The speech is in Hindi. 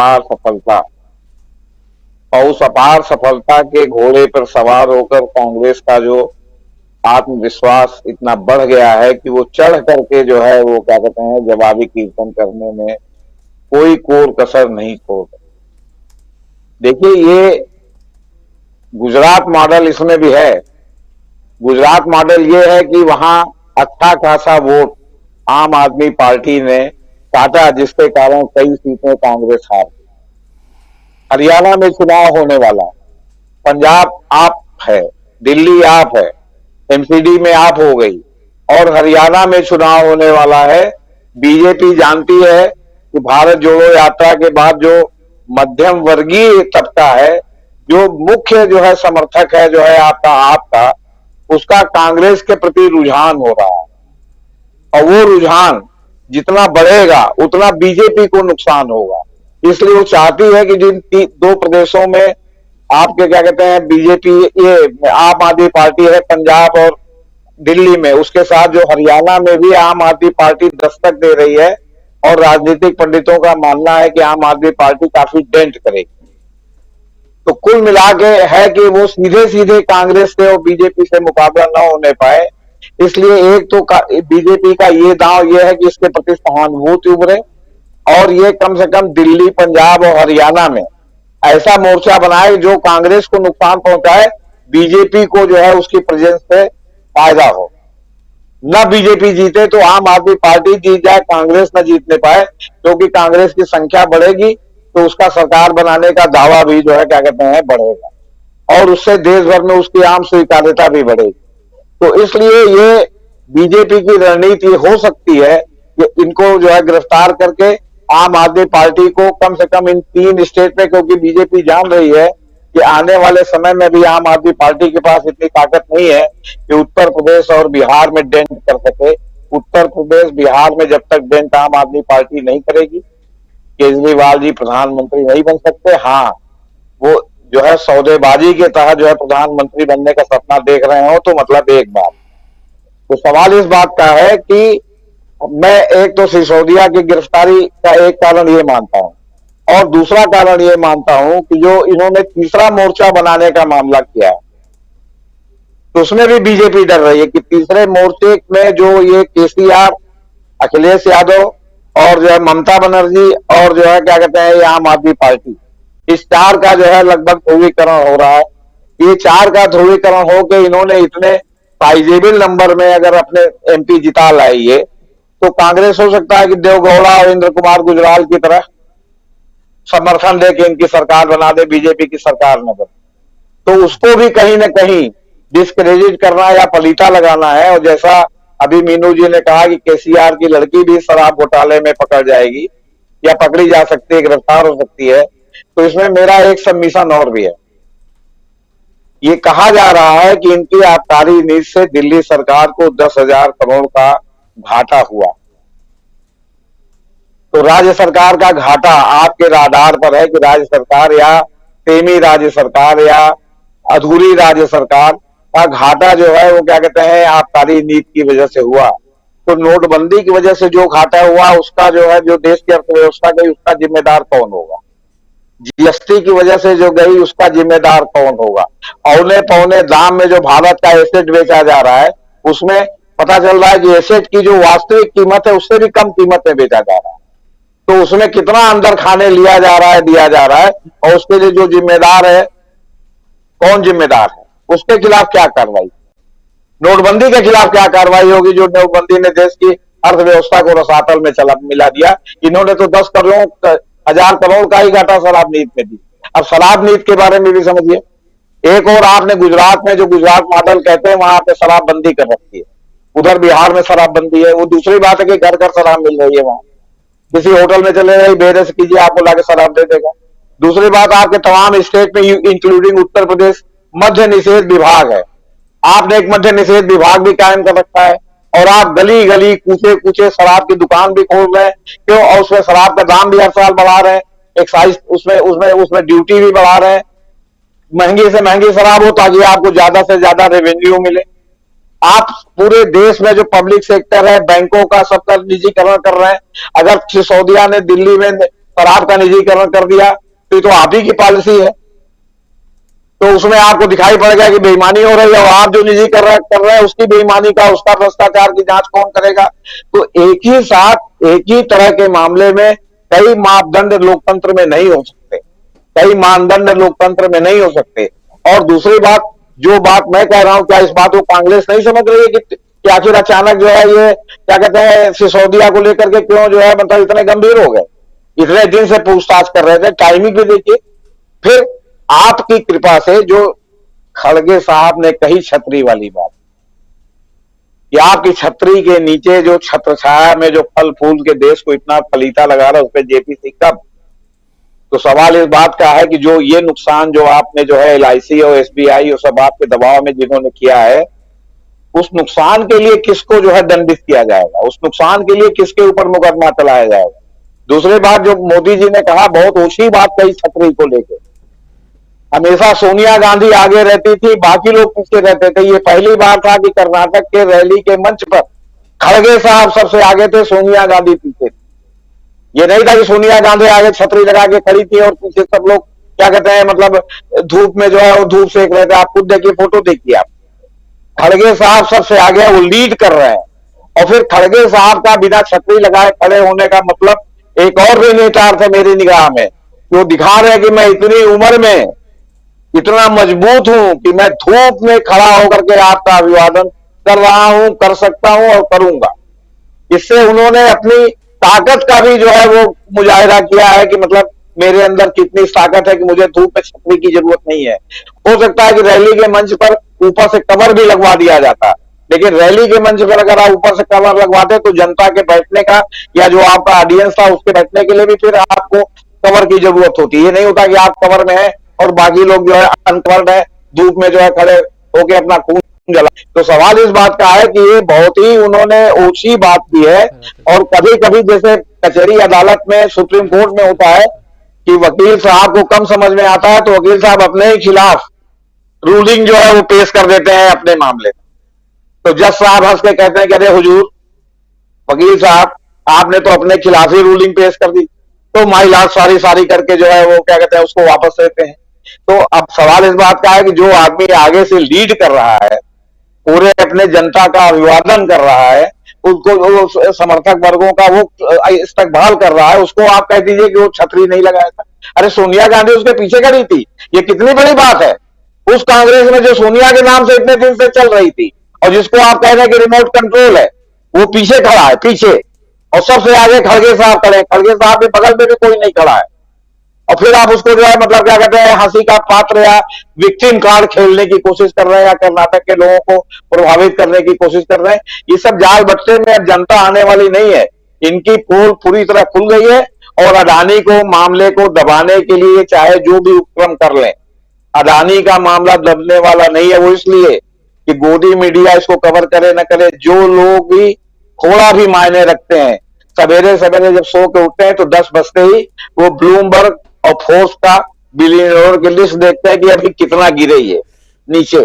अपार सफलता, और उस अपार सफलता के घोड़े पर सवार होकर कांग्रेस का जो आत्मविश्वास इतना बढ़ गया है कि वो चढ़ करके जो है वो क्या कहते हैं जवाबी कीर्तन करने में कोई कोर कसर नहीं छोड़। देखिए, ये गुजरात मॉडल इसमें भी है। गुजरात मॉडल ये है कि वहां अच्छा खासा वोट आम आदमी पार्टी ने काटा, जिसके कारण कई सीटें कांग्रेस हार। हरियाणा में चुनाव होने वाला, पंजाब आप है, दिल्ली आप है, एमसीडी में आप हो गई, और हरियाणा में चुनाव होने वाला है। बीजेपी जानती है कि भारत जोड़ो यात्रा के बाद जो मध्यम वर्गीय तबका है, जो मुख्य जो है समर्थक है, जो है आपका उसका कांग्रेस के प्रति रुझान हो रहा है, और वो रुझान जितना बढ़ेगा उतना बीजेपी को नुकसान होगा। इसलिए वो चाहती है कि जिन दो प्रदेशों में आपके क्या कहते हैं बीजेपी, ये आम आदमी पार्टी है पंजाब और दिल्ली में, उसके साथ जो हरियाणा में भी आम आदमी पार्टी दस्तक दे रही है, और राजनीतिक पंडितों का मानना है कि आम आदमी पार्टी काफी डेंट करेगी। तो कुल मिला के है कि वो सीधे सीधे कांग्रेस से और बीजेपी से मुकाबला न होने पाए। इसलिए एक तो बीजेपी का ये दांव ये है कि इसके प्रति सहानुभूति उभरे, और ये कम से कम दिल्ली, पंजाब और हरियाणा में ऐसा मोर्चा बनाए जो कांग्रेस को नुकसान पहुंचाए, बीजेपी को जो है उसकी प्रेजेंस से फायदा हो। न बीजेपी जीते तो आम आदमी पार्टी जीत जाए, कांग्रेस न जीतने पाए, क्योंकि कांग्रेस की संख्या बढ़ेगी तो उसका सरकार बनाने का दावा भी जो है क्या कहते हैं बढ़ेगा, और उससे देश भर में उसकी आम स्वीकार्यता भी बढ़ेगी। तो इसलिए ये बीजेपी की रणनीति हो सकती है कि इनको जो है गिरफ्तार करके आम आदमी पार्टी को कम से कम इन 3 स्टेट में, क्योंकि बीजेपी जान रही है कि आने वाले समय में भी आम आदमी पार्टी के पास इतनी ताकत नहीं है कि उत्तर प्रदेश और बिहार में डेंट कर सके। उत्तर प्रदेश, बिहार में जब तक डेंट आम आदमी पार्टी नहीं करेगी, केजरीवाल जी प्रधानमंत्री नहीं बन सकते। हाँ, वो जो है सौदेबाजी के तहत जो है प्रधानमंत्री बनने का सपना देख रहे हो तो मतलब एक बात। तो सवाल इस बात का है कि मैं एक तो सिसोदिया की गिरफ्तारी का एक कारण ये मानता हूं, और दूसरा कारण ये मानता हूं कि जो इन्होंने तीसरा मोर्चा बनाने का मामला किया है, तो उसमें भी बीजेपी डर रही है कि तीसरे मोर्चे में जो ये केसीआर, अखिलेश यादव और जो है ममता बनर्जी और जो है क्या कहते हैं ये आम आदमी पार्टी, इस 4 का जो है लगभग ध्रुवीकरण हो रहा है। ये 4 का ध्रुवीकरण हो के इन्होंने इतने साइजेबल नंबर में अगर अपने एमपी जिता लाई है, तो कांग्रेस हो सकता है कि देवगौड़ा और इंद्र कुमार गुजराल की तरह समर्थन दे के इनकी सरकार बना दे, बीजेपी की सरकार न बने। तो उसको भी कहीं ना कहीं डिस्क्रेडिट करना या पलीता लगाना है। और जैसा अभी मीनू जी ने कहा कि केसीआर की लड़की भी शराब घोटाले में पकड़ जाएगी या पकड़ी जा सकती है, गिरफ्तार हो सकती है, तो इसमें मेरा एक सबमिशन और भी है। ये कहा जा रहा है कि इनकी आबकारी नीति से दिल्ली सरकार को 10,000 करोड़ का घाटा हुआ। तो राज्य सरकार का घाटा आपके राडार पर है कि राज्य सरकार या सेमी राज्य सरकार या अधूरी राज्य सरकार का घाटा जो है वो क्या कहते हैं आबकारी नीति की वजह से हुआ। तो नोटबंदी की वजह से जो घाटा हुआ उसका जो है जो देश की अर्थव्यवस्था गई उसका जिम्मेदार कौन होगा? जीएसटी की वजह से जो गई उसका जिम्मेदार कौन होगा? औने पौने दाम में जो भारत का एसेट बेचा जा रहा है उसमें पता चल रहा है कि एसेट की जो वास्तविक कीमत है उससे भी कम कीमत में बेचा जा रहा है। तो उसमें कितना अंदर खाने लिया जा रहा है, दिया जा रहा है, और उसके लिए जो जिम्मेदार है, कौन जिम्मेदार है, उसके खिलाफ क्या कार्रवाई? नोटबंदी के खिलाफ क्या कार्रवाई होगी जो नोटबंदी ने देश की अर्थव्यवस्था को रसातल में मिला दिया? इन्होंने तो 10,000 करोड़ का ही घाटा शराब नीति में दी। अब शराब नीति के बारे में भी समझिए। एक और आपने गुजरात में जो गुजरात मॉडल कहते हैं वहां पे शराबबंदी कर रखी है, उधर बिहार में शराबबंदी है। वो दूसरी बात है कि घर घर शराब मिल रही है, वहां किसी होटल में चले गए बेरस कीजिए आपको लाके शराब दे देगा। दूसरी बात आपके तमाम स्टेट में इंक्लूडिंग उत्तर प्रदेश मद्य निषेध विभाग है, आपने एक मद्य निषेध विभाग भी कायम कर रखा है, और आप गली गली कूचे कूचे शराब की दुकान भी खोल रहे हैं। क्यों? और उसमें शराब का दाम भी हर साल बढ़ा रहे हैं, एक्साइज उसमें ड्यूटी भी बढ़ा रहे हैं, महंगी से महंगी शराब हो ताकि आपको ज्यादा से ज्यादा रेवेन्यू मिले। आप पूरे देश में जो पब्लिक सेक्टर है, बैंकों का सबका निजीकरण कर रहे हैं। अगर सिसोदिया ने दिल्ली में शराब का निजीकरण कर दिया, तो ये तो आप ही की पॉलिसी है। तो उसमें आपको दिखाई पड़ेगा कि बेईमानी हो रही है, और आप जो निजी कर रहे हैं उसकी बेईमानी का, उसका भ्रष्टाचार की जांच कौन करेगा? तो एक ही साथ एक ही तरह के मामले में कई मापदंड लोकतंत्र में नहीं हो सकते, कई मानदंड लोकतंत्र में नहीं हो सकते। और दूसरी बात, जो बात मैं कह रहा हूं, क्या इस बात को कांग्रेस नहीं समझ रही है कि आखिर अचानक जो है ये क्या कहते हैं सिसोदिया को लेकर के क्यों जो है मतलब इतने गंभीर हो गए? इतने दिन से पूछताछ कर रहे थे, टाइमिंग भी देखिए। फिर आपकी कृपा से जो खड़गे साहब ने कही छतरी वाली बात, कि आपकी छतरी के नीचे जो छत्र छाया में जो फल फूल के देश को इतना पलीता लगा रहा है, उस पर जेपी सिंह कब? तो सवाल इस बात का है कि जो ये नुकसान जो आपने जो है एलआईसी और एसबीआई और सब आपके दबाव में जिन्होंने किया है, उस नुकसान के लिए किसको जो है दंडित किया जाएगा? उस नुकसान के लिए किसके ऊपर मुकदमा चलाया जाएगा? दूसरी बात, जो मोदी जी ने कहा, बहुत ऊंची बात कही छतरी को लेकर। हमेशा सोनिया गांधी आगे रहती थी, बाकी लोग पीछे रहते थे। ये पहली बार था कि कर्नाटक के रैली के मंच पर खड़गे साहब सबसे आगे थे, सोनिया गांधी पीछे थी। ये नहीं था कि सोनिया गांधी आगे छतरी लगा के खड़ी थी और पीछे सब लोग क्या कहते हैं मतलब धूप में जो है वो धूप सेक रहे थे। आप खुद देखिए, फोटो देखिए आप, खड़गे साहब सबसे आगे वो लीड कर रहे हैं। और फिर खड़गे साहब का बिना छतरी लगाए खड़े होने का मतलब एक और भी नेतार्थ है मेरी निगाह में। वो दिखा रहे हैं कि मैं इतनी उम्र में इतना मजबूत हूं कि मैं धूप में खड़ा होकर के आपका अभिवादन कर रहा हूं, कर सकता हूं और करूंगा। इससे उन्होंने अपनी ताकत का भी जो है वो मुजाहिरा किया है कि मतलब मेरे अंदर कितनी ताकत है कि मुझे धूप में छतरी की जरूरत नहीं है। हो सकता है कि रैली के मंच पर ऊपर से कवर भी लगवा दिया जाता, लेकिन रैली के मंच पर अगर आप ऊपर से कवर लगवाते तो जनता के बैठने का या जो आपका ऑडियंस था उसके बैठने के लिए भी फिर आपको कवर की जरूरत होती। ये नहीं होता कि आप कवर में है और बाकी लोग जो है अनकवर्ड है, धूप में जो है खड़े होके अपना खून जला। तो सवाल इस बात का है कि ये बहुत ही उन्होंने ऊंची बात की है। और कभी कभी जैसे कचहरी अदालत में, सुप्रीम कोर्ट में होता है कि वकील साहब को कम समझ में आता है तो वकील साहब अपने ही खिलाफ रूलिंग जो है वो पेश कर देते हैं अपने मामले में। तो जज साहब हंस के कहते हैं कि अरे हुजूर वकील साहब, आपने तो अपने खिलाफ ही रूलिंग पेश कर दी। तो महिला सारी सारी करके जो है वो क्या कहते हैं उसको वापस लेते हैं। तो अब सवाल इस बात का है कि जो आदमी आगे से लीड कर रहा है, पूरे अपने जनता का अभिवादन कर रहा है, उसको समर्थक वर्गों का वो इस्तकबाल कर रहा है, उसको आप कह दीजिए कि वो छतरी नहीं लगाया था। अरे सोनिया गांधी उसके पीछे खड़ी थी, ये कितनी बड़ी बात है। उस कांग्रेस में जो सोनिया के नाम से इतने दिन से चल रही थी और जिसको आप कह रहे हैं कि रिमोट कंट्रोल है, वो पीछे खड़ा है, पीछे। और सबसे आगे खड़गे साहब खड़े, खड़गे साहब के बगल में भी कोई नहीं खड़ा है। और फिर आप उसको जो है मतलब क्या कहते हैं हंसी का पात्र या विक्टिम कार्ड खेलने की कोशिश कर रहे हैं या कर्नाटक के लोगों को प्रभावित करने की कोशिश कर रहे हैं। ये सब जाल बट्टे में अब जनता आने वाली नहीं है, इनकी पोल पूरी तरह खुल गई है। और अडानी को मामले को दबाने के लिए चाहे जो भी उपक्रम कर लें, अडानी का मामला दबने वाला नहीं है। वो इसलिए कि गोदी मीडिया इसको कवर करे न करे, जो लोग भी थोड़ा भी मायने रखते हैं, सवेरे सवेरे जब सो के उठते हैं तो 10 बजते ही वो ब्लूमबर्ग और फोर्स का बिलियनर की लिस्ट देखते हैं कि अभी कितना गिरे ये नीचे।